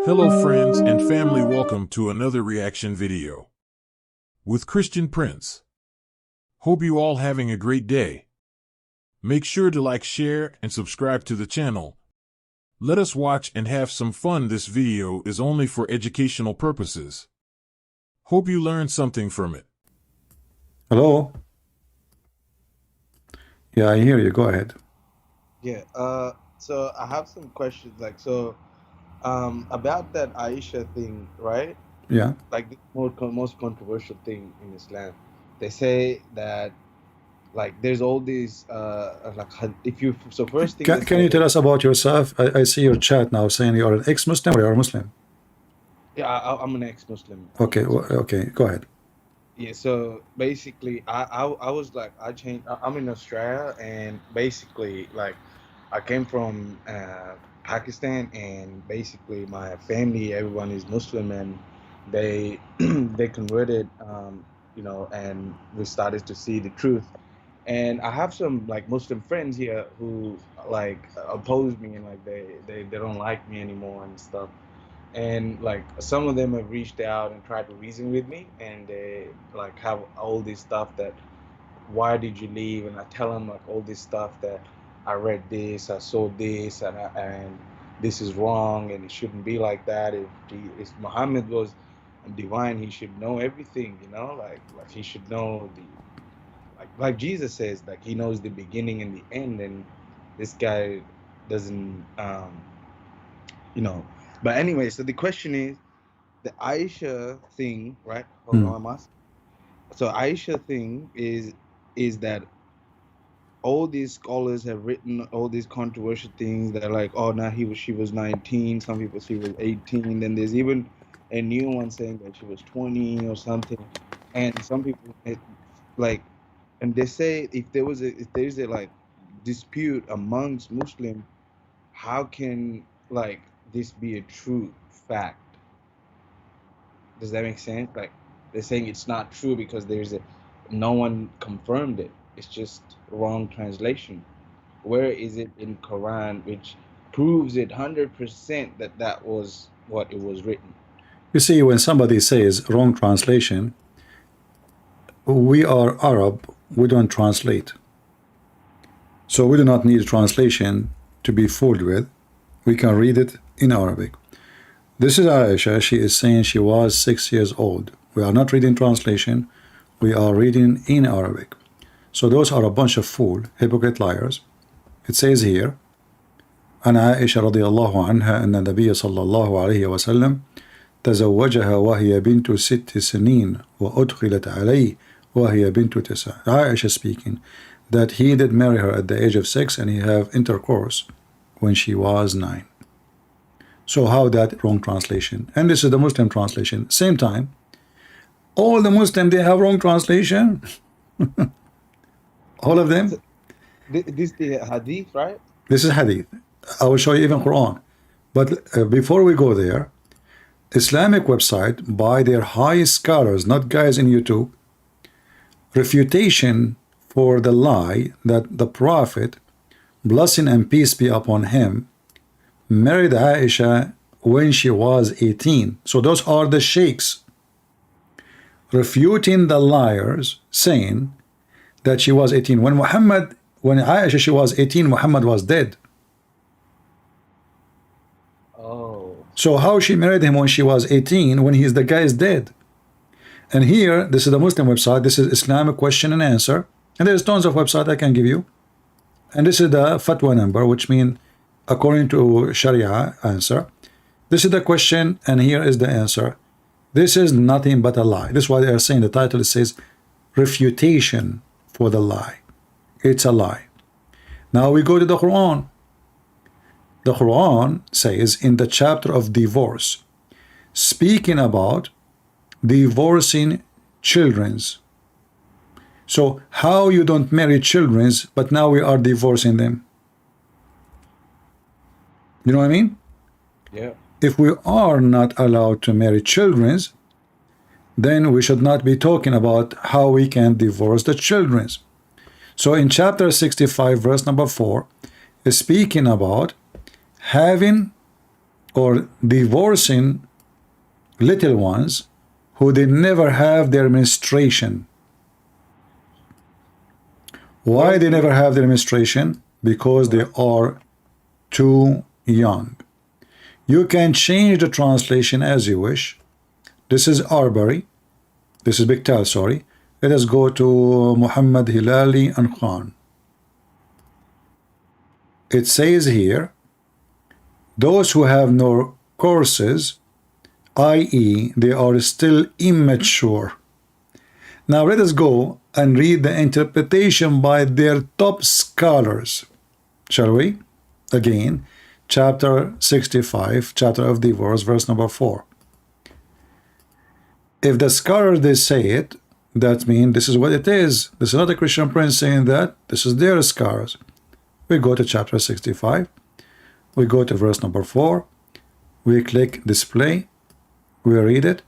Hello friends and family, welcome to another reaction video with Christian Prince. Hope you all having a great day. Make sure to like, share, and subscribe to the channel. Let us watch and have some fun. This video is only for educational purposes. Hope you learned something from it. Hello? Yeah, I hear you. Go ahead. Yeah, so I have some questions, about that Aisha thing, right? Yeah. Like the most controversial thing in Islam. They say that there's all these if you so first thing they Can you say, tell us about yourself? I see your chat now saying you're an ex-Muslim or you're a Muslim. yeah, I'm an ex-Muslim. Okay, okay, go ahead. Yeah, so basically, I was like, I changed. I'm in Australia, and basically, I came from Pakistan, and basically, my family, everyone is Muslim, and they they converted, and we started to see the truth. And I have some Muslim friends here who oppose me, and they don't like me anymore and stuff. And some of them have reached out and tried to reason with me, and they have all this stuff that why did you leave, and I tell them all this stuff that I read this, I saw this, and this is wrong, and it shouldn't be like that. If Muhammad was divine, he should know everything, like he should know the like Jesus says, he knows the beginning and the end, and this guy doesn't you know but anyway, so the question is the Aisha thing, right? Hold Hmm. on, Mas. So Aisha thing is that all these scholars have written all these controversial things that are like, oh, now she was 19. Some people she was 18. Then there's even a new one saying that she was 20 or something. And some people and they say if there's a dispute amongst Muslim, how can this be a true fact? Does that make sense? They're saying it's not true because no one confirmed it. It's just wrong translation. Where is it in Quran which proves it 100% that that was what it was written? You see, when somebody says wrong translation, we are Arab, we don't translate. So we do not need a translation to be fooled with. We can read it in Arabic. This is Aisha. She is saying she was 6 years old. We are not reading translation. We are reading in Arabic. So those are a bunch of fool, hypocrite liars. It says here, عن عائشة رضي الله عنها أن النبي صلى الله عليه وسلم تزوجها وهي بنت 6 سنين وأدخلت عليه وهي بنت 9. Aisha speaking, that he did marry her at the age of 6 and he have intercourse when she was 9. So how that wrong translation? And this is the Muslim translation. Same time, all the Muslim, they have wrong translation. All of them. This the hadith, right? This is hadith. I will show you even Quran. But before we go there, Islamic website by their high scholars, not guys in YouTube, refutation for the lie that the Prophet, blessing and peace be upon him, married Aisha when she was 18. So those are the sheikhs refuting the liars, saying that she was 18. When Aisha, she was 18, Muhammad was dead. Oh. So how she married him when she was 18 when the guy is dead? And here, this is the Muslim website. This is Islamic question and answer. And there's tons of websites I can give you. And this is the fatwa number, which means according to Sharia answer. This is the question, and here is the answer. This is nothing but a lie. This is why they are saying the title, it says refutation for the lie. It's a lie. Now we go to the Quran. The Quran says in the chapter of divorce, speaking about divorcing children's. So how you don't marry children's, but now we are divorcing them? You know what I mean? Yeah. If we are not allowed to marry children's, then we should not be talking about how we can divorce the children's. So in chapter 65, verse number 4, is speaking about having or divorcing little ones who they never have their menstruation. Why they never have their menstruation? Because they are too young. You can change the translation as you wish. This is Arbery. This is Biktal, sorry. Let us go to Muhammad Hilali and Khan. It says here, those who have no courses, i.e. they are still immature. Now let us go and read the interpretation by their top scholars, shall we? Again, chapter 65, chapter of divorce, verse number 4. If the scholars they say it, that means this is what it is. This is not a Christian Prince saying that. This is their scholars. We go to chapter 65. We go to verse number 4. We click display. We read it.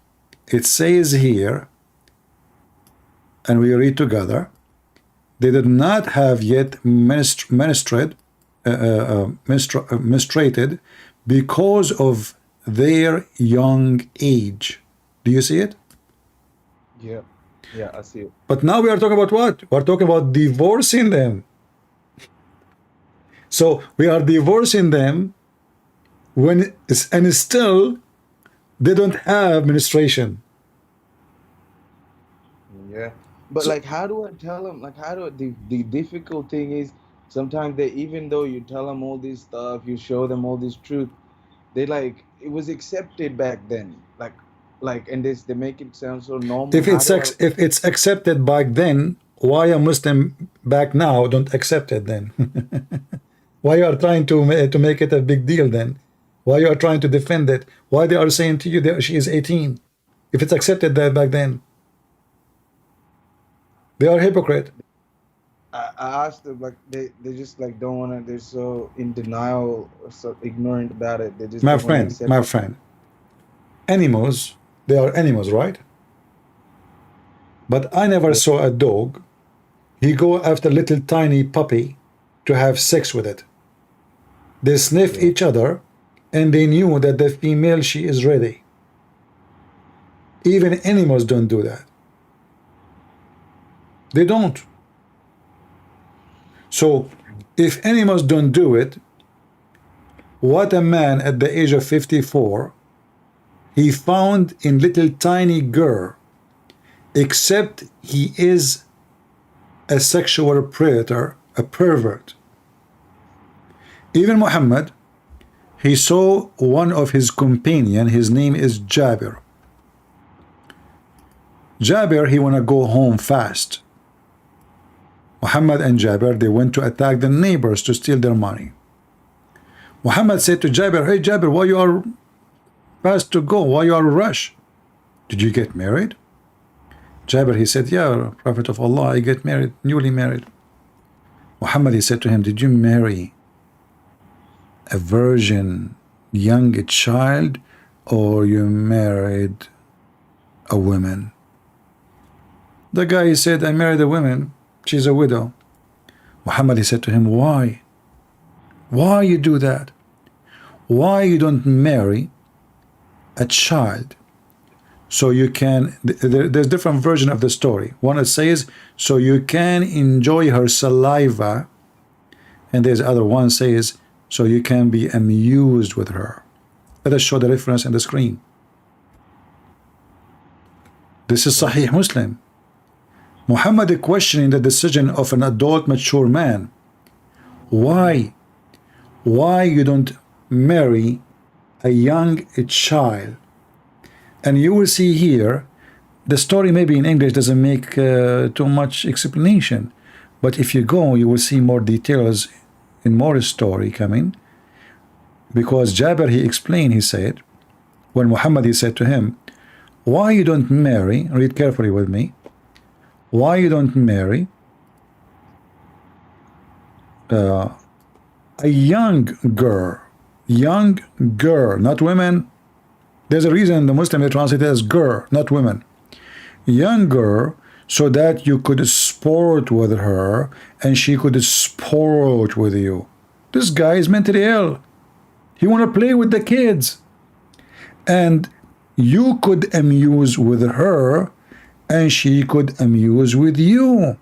It says here, and we read together, they did not have yet menstruated because of their young age. Do you see it? Yeah. Yeah, I see it. But now we are talking about what? We're talking about divorcing them. So we are divorcing them when and still they don't have menstruation. Yeah. But like, how do I tell them? Like, how do the difficult thing is sometimes they, even though you tell them all this stuff, you show them all this truth, they like, it was accepted back then. Like, and they make it sound so normal. If it's accepted back then, why a Muslim back now don't accept it then? Why you are trying to make it a big deal then? Why you are trying to defend it? Why they are saying to you that she is 18? If it's accepted that back then, they are hypocrite. I asked them, like, they just like don't want to. They're so in denial, so ignorant about it. They just My don't wanna friend, accept my it. friend. Animals, they are animals, right? But I never saw a dog. He go after little tiny puppy to have sex with it. They sniff each other, and they knew that the female, she is ready. Even animals don't do that. They don't. So, if animals don't do it, what a man at the age of 54, he found in little tiny girl, except he is a sexual predator, a pervert. Even Muhammad, he saw one of his companion, his name is Jabir. Jabir, he want to go home fast. Muhammad and Jabir, they went to attack the neighbors to steal their money. Muhammad said to Jabir, hey Jabir, why you are fast to go? Why you are rush? Did you get married? Jabir, he said, yeah, Prophet of Allah, I get married, newly married. Muhammad, he said to him, did you marry a virgin young child, or you married a woman? The guy, he said, I married a woman. She's a widow. Muhammad, he said to him, why? Why you do that? Why you don't marry a child? So you can, there's different version of the story. One it says, so you can enjoy her saliva. And there's other one says, so you can be amused with her. Let us show the reference on the screen. This is Sahih Muslim. Muhammad is questioning the decision of an adult, mature man. Why? Why you don't marry a young child? And you will see here, the story maybe in English doesn't make too much explanation. But if you go, you will see more details in more story coming. Because Jabir, he explained, he said, when Muhammad, he said to him, why you don't marry, read carefully with me, why you don't marry a young girl, not women. There's a reason the Muslim they translate it as girl, not women. Young girl, so that you could sport with her and she could sport with you. This guy is mentally ill. He want to play with the kids. and you could amuse with her, and she could amuse with you.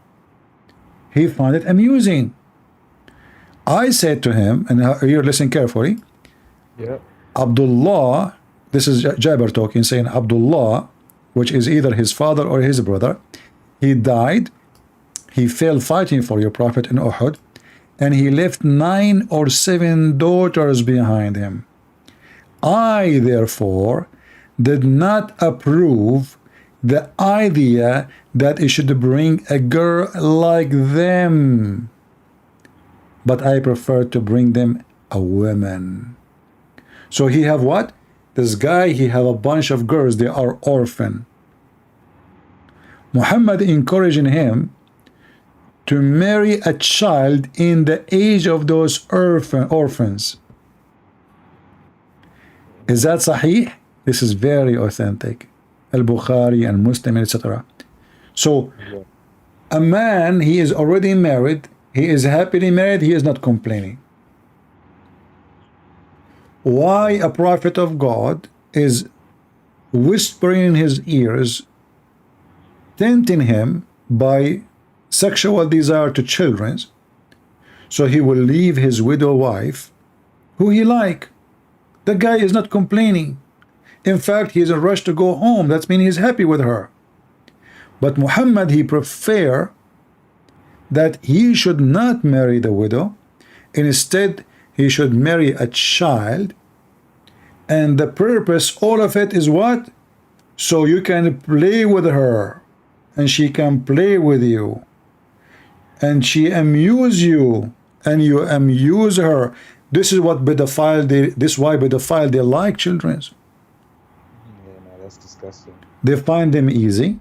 He found it amusing. I said to him, and here listen carefully, Yeah. Abdullah, this is Jabir talking, saying Abdullah, which is either his father or his brother, he died, he fell fighting for your prophet in Uhud, and he left 9 or 7 daughters behind him. I, therefore, did not approve the idea that he should bring a girl like them, but I prefer to bring them a woman. So he have what? This guy, he have a bunch of girls, they are orphan. Muhammad encouraging him to marry a child in the age of those orphans. Is that sahih? This is very authentic. Al-Bukhari and Muslim, etc. So Yeah. a man, he is already married, he is happily married, he is not complaining. Why a prophet of God is whispering in his ears, tempting him by sexual desire to children, so he will leave his widow wife, who he like. The guy is not complaining. In fact, he is in a rush to go home. That means he's happy with her. But Muhammad, he prefer that he should not marry the widow. Instead, he should marry a child. And the purpose, all of it is what? So you can play with her, and she can play with you, and she amuse you, and you amuse her. This is what pedophile, this is why pedophile, they like children. Yeah, no, that's disgusting. They find them easy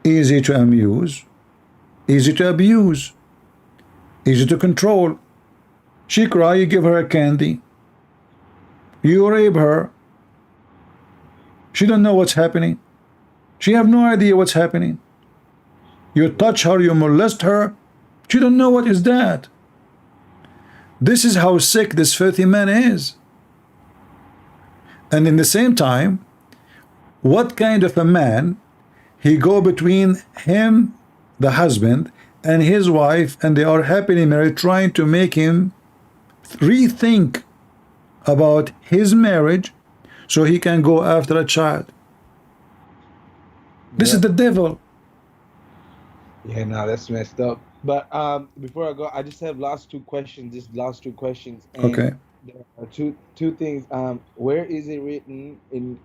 to amuse, easy to abuse, easy to control. She cry, you give her a candy. You rape her. She don't know what's happening. She have no idea what's happening. You touch her, you molest her. She don't know what is that. This is how sick this filthy man is. And in the same time, what kind of a man he go between him, the husband, and his wife, and they are happily married, trying to make him rethink about his marriage so he can go after a child. This is the devil. Yeah, no, that's messed up. But before I go, I just have last two questions. Just last two questions. And Okay. there are two things. Where is it written in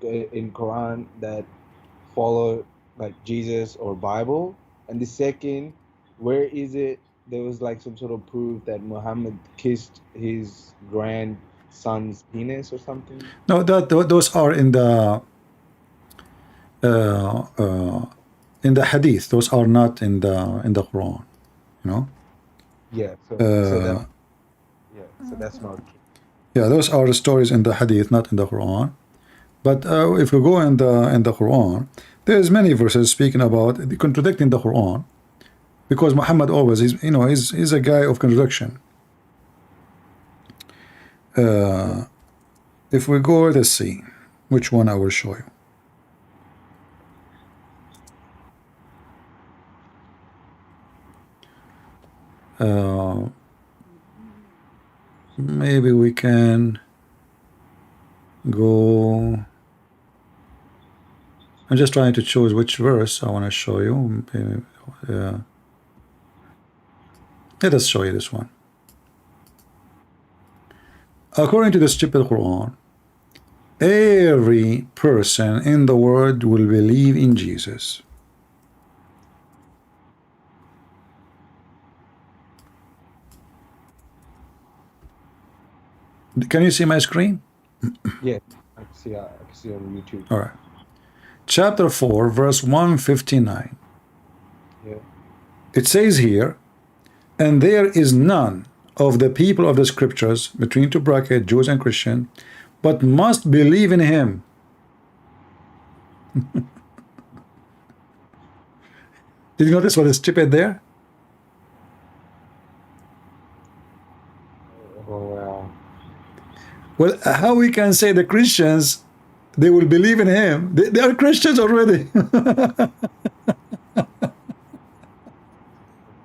Quran that follow like Jesus or Bible? And the second, where is it there was like some sort of proof that Muhammad kissed his grandson's penis or something? No, those are in the hadith. Those are not in the Quran. You know. Yeah. So that's not true. Yeah, those are the stories in the hadith, not in the Quran. But if we go in the Quran, there's many verses speaking about contradicting the Quran, because Muhammad always is, you know, he's a guy of contradiction. If we go, let's see which one I will show you. Maybe we can go. I'm just trying to choose which verse I want to show you. Let us show you this one. According to the stupid Quran, every person in the world will believe in Jesus. Can you see my screen? Yeah, I can see on YouTube. All right. Chapter 4, verse 159. Yeah. It says here, and there is none of the people of the scriptures, between two brackets, Jews and Christian, but must believe in him. Did you notice what is stupid there? Oh wow. Well, how we can say the Christians, they will believe in him? They are Christians already.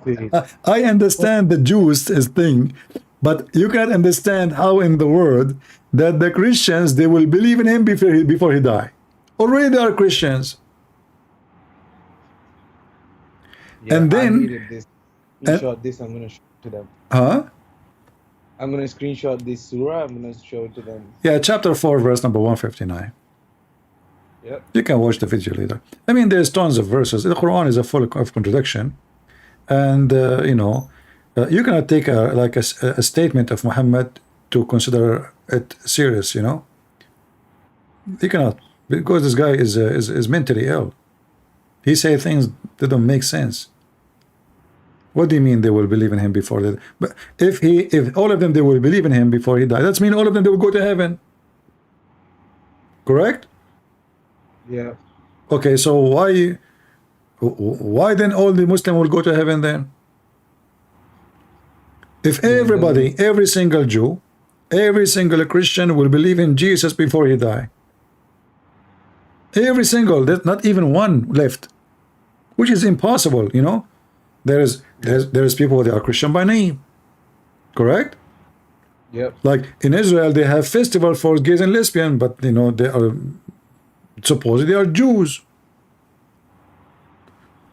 Please. I understand the Jews thing, but you cannot understand how in the world that the Christians, they will believe in him before he die. Already they are Christians. Yeah, And I then, needed this. Screenshot this. I'm gonna show it to them. huh? I'm gonna screenshot this surah. I'm gonna show it to them. Yeah, chapter 4, verse number 159. Yep. You can watch the video later. I mean, there's tons of verses. The Quran is a full of contradiction. And, you know, you cannot take a statement of Muhammad to consider it serious, you know. You cannot, because this guy is mentally ill. He say things that don't make sense. What do you mean they will believe in him before that? But if all of them, they will believe in him before he died, that's mean all of them, they will go to heaven. Correct? Yeah. Okay, so why then all the Muslims will go to heaven then? If everybody, every single Jew, every single Christian will believe in Jesus before he die. Every single, there's not even one left, which is impossible, you know. There's people that are Christian by name. Correct? Yep. Like in Israel, they have festival for gays and lesbians, but you know, they are supposedly they are Jews.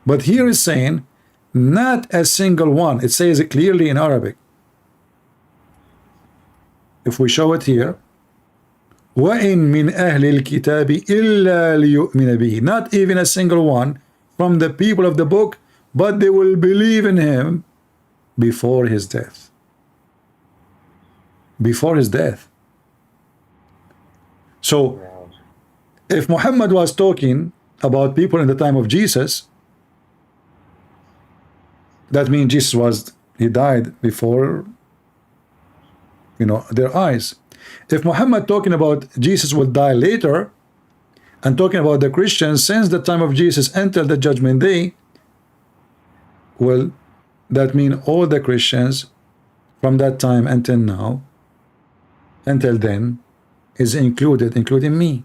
But here is saying not a single one. It says it clearly in Arabic. If we show it here, وَإِن مِّنْ أَهْلِ الْكِتَابِ إِلَّا لِيُؤْمِنَ بِهِ. Not even a single one from the people of the book, but they will believe in him before his death. Before his death. So, if Muhammad was talking about people in the time of Jesus, that means Jesus he died before, you know, their eyes. If Muhammad talking about Jesus will die later, and talking about the Christians since the time of Jesus until the judgment day, well, that means all the Christians from that time until now, until then, is included, including me.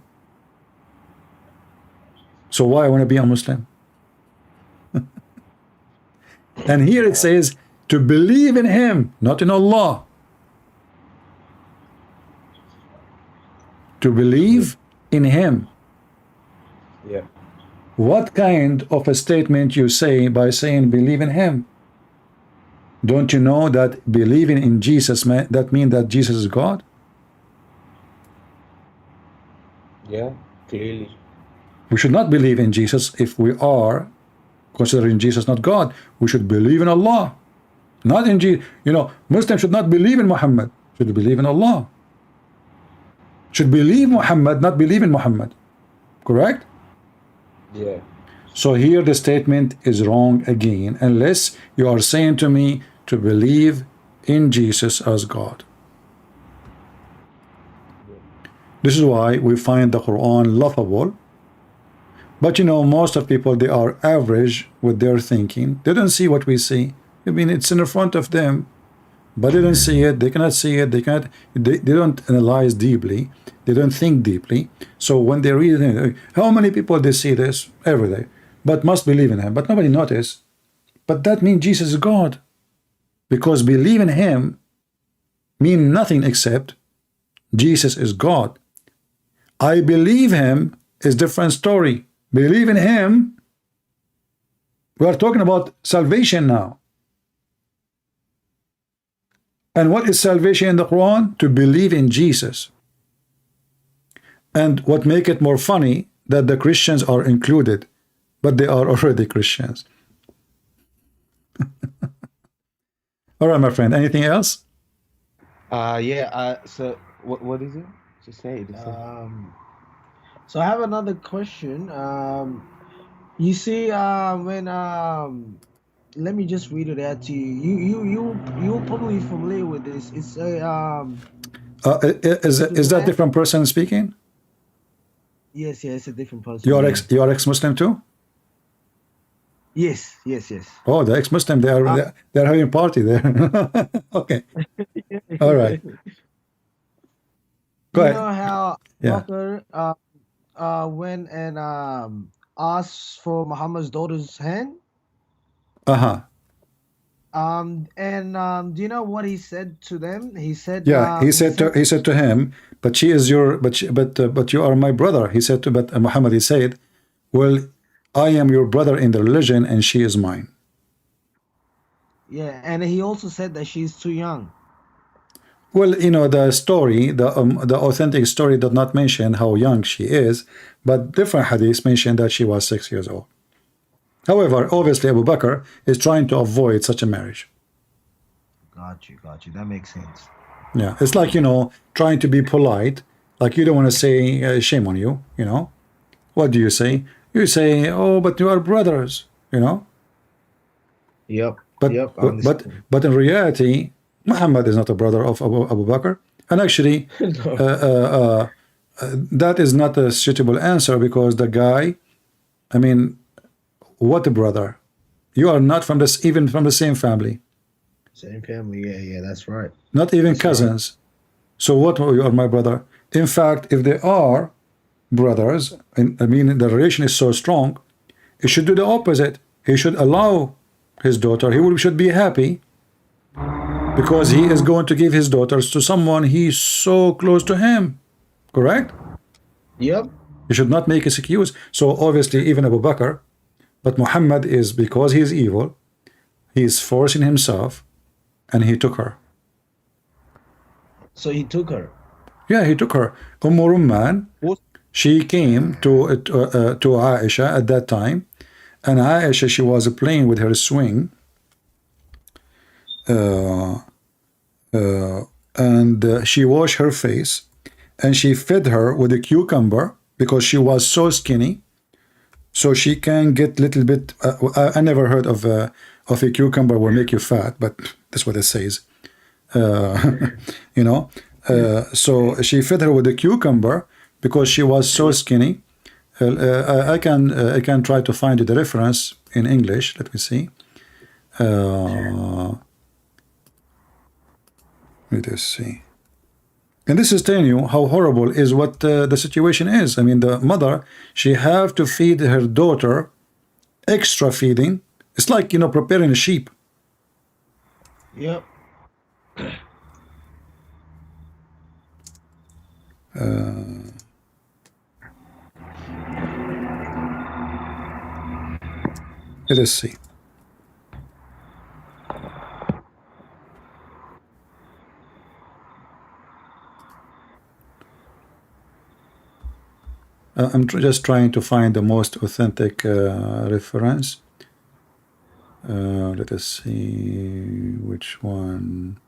So why I want to be a Muslim? And here it says to believe in him, not in Allah. To believe in him. Yeah. What kind of a statement you say by saying believe in him? Don't you know that believing in Jesus, that means that Jesus is God? Yeah, clearly. We should not believe in Jesus if we are considering Jesus not God. We should believe in Allah, not in Jesus. You know, Muslims should not believe in Muhammad, should believe in Allah. Should believe Muhammad, not believe in Muhammad. Correct? Yeah. So here the statement is wrong again, unless you are saying to me to believe in Jesus as God. This is why we find the Quran laughable. But you know, most of people, they are average with their thinking. They don't see what we see. I mean, it's in the front of them, but they don't see it. They cannot see it. They don't analyze deeply. They don't think deeply. So when they read it, how many people they see this every day, but must believe in him, but nobody notice. But that means Jesus is God, because believe in him mean nothing except Jesus is God. I believe him is different story. Believe in him, we are talking about salvation now. And what is salvation in the Quran? To believe in Jesus. And what make it more funny, that the Christians are included, but they are already Christians. All right, my friend, anything else? Yeah. So what is it? Just say it. So I have another question. You see, when let me just read it out to you. You're probably familiar with this. It's a Is that different person speaking? Yes, it's a different person. You are ex-Muslim too? Yes. Oh, the ex-Muslim, they are having a party there. Okay. All right. Go You ahead. know how Yeah. Bakr went and asked for Muhammad's daughter's hand? Uh-huh. Do you know what he said to them? He said, Yeah, he said to him, but she is your, but you are my brother. He said to, but Muhammad, he said, well, I am your brother in the religion, and she is mine. yeah, and he also said that she's too young. Well, the story, the authentic story, did not mention how young she is, but different hadiths mention that she was 6 years old. However, obviously, Abu Bakr is trying to avoid such a marriage. Got you. That makes sense. Yeah, it's like, trying to be polite. Like, you don't want to say, shame on you, What do you say? You say, oh, but you are brothers, Yep. But Yep. I but understand. but in reality, Muhammad is not a brother of Abu Bakr, and actually, No. that is not a suitable answer because the guy, I mean, what a brother! You are not from this, even from the same family, Same family. Yeah, that's right. not even That's right. cousins. So what? You are my brother. In fact, if they are brothers, and I mean the relation is so strong, he should do the opposite. He should allow his daughter. Should be happy because he is going to give his daughters to someone he's so close to him. Correct? Yep. He should not make an excuse. So obviously, even Abu Bakr, but Muhammad is, because he is evil, he is forcing himself, and he took her. So he took her. Yeah, he took her. Rumman, What? she came to Aisha at that time, and Aisha, she was playing with her swing, and she washed her face, and she fed her with a cucumber because she was so skinny, so she can get little bit. I never heard of a cucumber will make you fat, but that's what it says. So she fed her with a cucumber because she was so skinny. I can try to find the reference in English. Let me see. Let us see. And this is telling you how horrible is what the situation is. I mean, the mother, she have to feed her daughter extra feeding. It's like, preparing a sheep. Yep. Let us see. I'm just trying to find the most authentic reference. Let us see which one.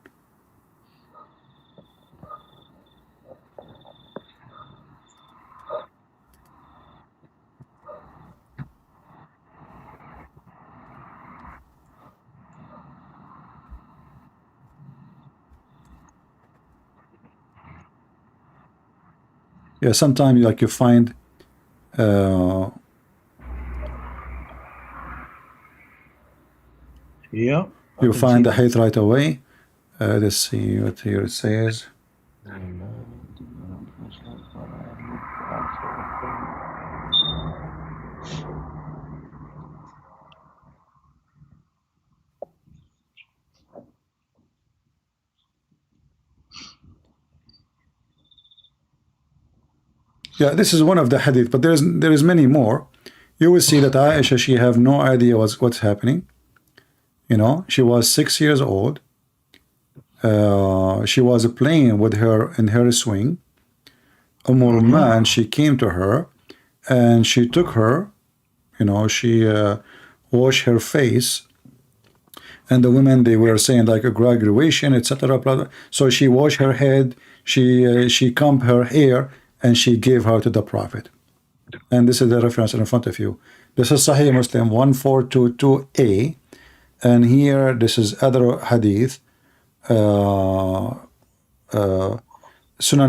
Yeah, sometimes like you find Yep. you find the hadith right away. Let's see what here it says. Yeah, this is one of the hadith, but there is many more. You will see that Aisha, she have no idea what's happening. She was 6 years old. She was playing with her in her swing. Rumman, she came to her, and she took her. She washed her face, and the women, they were saying like a graduation, etc. So she washed her head. She combed her hair, and she gave her to the Prophet. And this is the reference in front of you. This is Sahih Muslim 1422a, and here this is other hadith. Sunan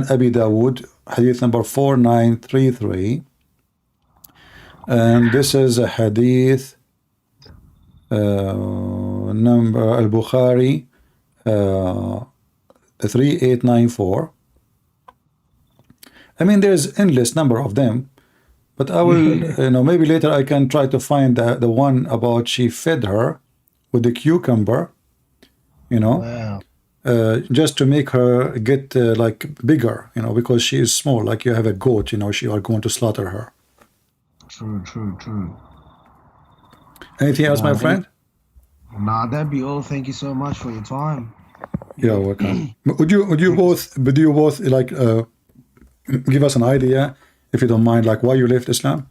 Abi Dawood, hadith number 4933, and this is a hadith number Al-Bukhari 3894. I mean, there's endless number of them, but I will, you know, maybe later I can try to find the one about she fed her with the cucumber, you know, Wow. just to make her get like bigger, you know, because she is small. Like you have a goat, you know, you are going to slaughter her. True, true, true. Anything else, my friend? Nah, that'd be all. Thank you so much for your time. You're welcome. Would you both like give us an idea, if you don't mind, like why you left Islam?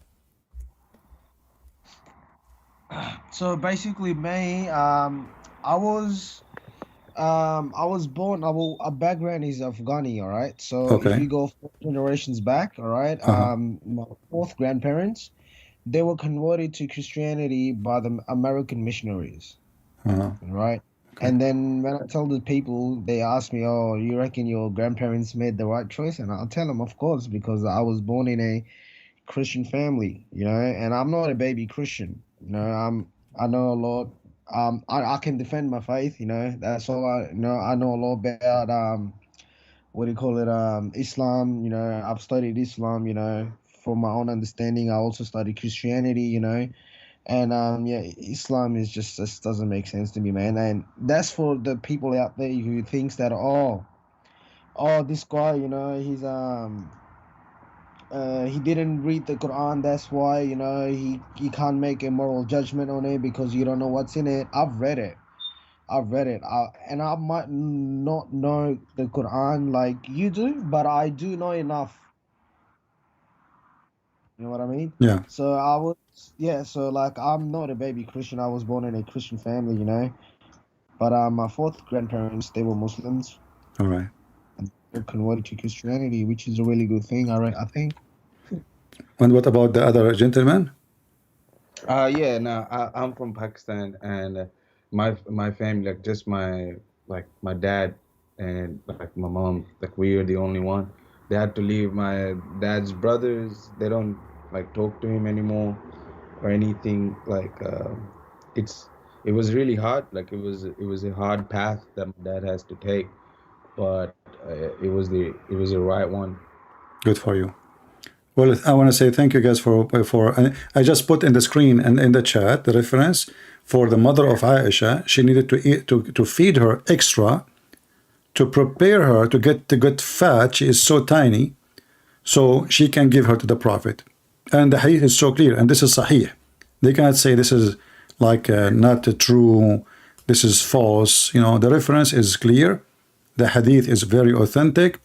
So basically, me, I was born. Our background is Afghani, all right. So if Okay. you go 4 generations back, all right, my fourth grandparents, they were converted to Christianity by the American missionaries, right? And then when I tell the people, they ask me, "Oh, you reckon your grandparents made the right choice?" And I'll tell them, "Of course, because I was born in a Christian family, you know, and I'm not a baby Christian, you know. I know a lot. I can defend my faith, you know. That's all I know. I know a lot about what do you call it? Islam, you know. I've studied Islam, you know, for my own understanding. I also studied Christianity, you know. And yeah, Islam is just doesn't make sense to me, man. And that's for the people out there who thinks that this guy, you know, he didn't read the Quran. That's why, you know, he can't make a moral judgment on it because you don't know what's in it. I've read it. And I might not know the Quran like you do, but I do know enough. You know what I mean? Yeah. So I was, yeah. So like, I'm not a baby Christian. I was born in a Christian family, you know. But my fourth grandparents, they were Muslims. All right. And they converted to Christianity, which is a really good thing. I think. And what about the other gentleman? Yeah, no, I'm from Pakistan, and my family, like just my dad and like my mom, like we are the only one. They had to leave. My dad's brothers, they don't like talk to him anymore or anything. Like it was really hard. Like it was a hard path that my dad has to take, but it was the right one. Good for you. Well, I want to say thank you guys for. I just put in the screen and in the chat the reference for the mother of Aisha. She needed to eat to feed her extra to prepare her to get fat. She is so tiny, so she can give her to the Prophet. And the hadith is so clear, and this is sahih. They cannot say this is like not true, this is false. You know, the reference is clear. The hadith is very authentic.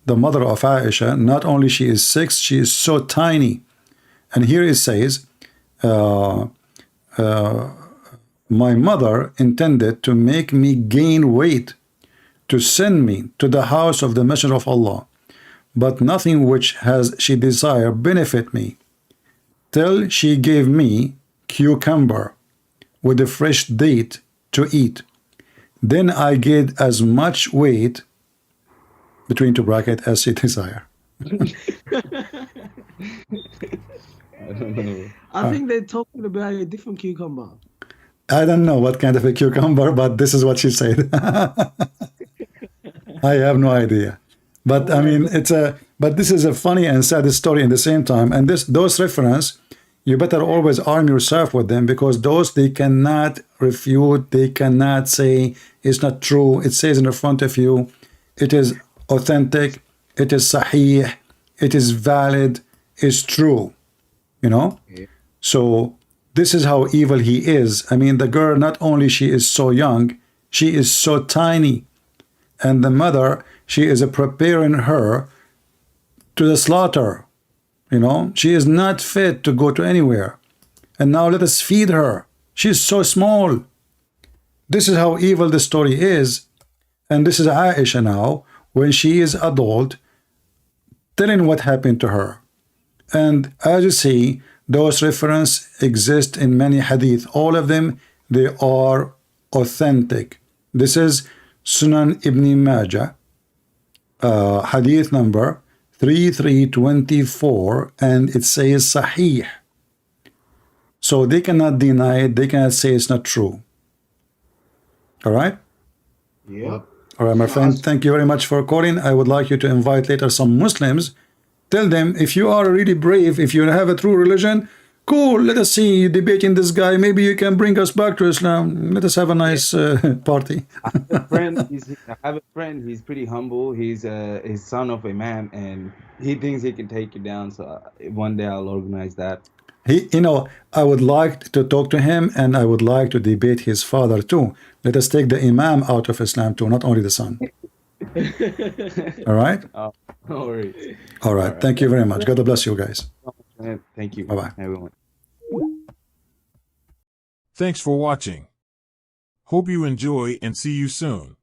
The mother of Aisha, not only she is 6, she is so tiny. And here it says, my mother intended to make me gain weight, to send me to the house of the Messenger of Allah, but nothing which has she desire benefit me, till she gave me cucumber with a fresh date to eat. Then I gained as much weight, between two brackets, as she desire. I don't know. I think they're talking about a different cucumber. I don't know what kind of a cucumber, but this is what she said. I have no idea. But I mean, but this is a funny and sad story in the same time. And those reference, you better always arm yourself with them, because those they cannot refute, they cannot say it's not true. It says in the front of you, it is authentic, it is sahih, it is valid, it's true. You know? Yeah. So this is how evil he is. I mean, the girl, not only she is so young, she is so tiny. And the mother, she is preparing her to the slaughter. You know, she is not fit to go to anywhere. And now let us feed her. She's so small. This is how evil the story is. And this is Aisha now, when she is adult, telling what happened to her. And as you see, those references exist in many hadith. All of them, they are authentic. This is Sunan Ibn Majah, hadith number 3324, and it says Sahih. So they cannot deny it, they cannot say it's not true. All right? Yeah. All right, my friend, thank you very much for calling. I would like you to invite later some Muslims Tell them, if you are really brave, if you have a true religion, cool, let us see you debating this guy. Maybe you can bring us back to Islam. Let us have a nice party. I have a friend. He's pretty humble. He's son of a man, and he thinks he can take you down. So one day I'll organize that. I would like to talk to him, and I would like to debate his father too. Let us take the Imam out of Islam too, not only the son. All right? No worries. All right. Thank you very much. God bless you guys. Thank you. Bye-bye. Everyone. Thanks for watching. Hope you enjoy and see you soon.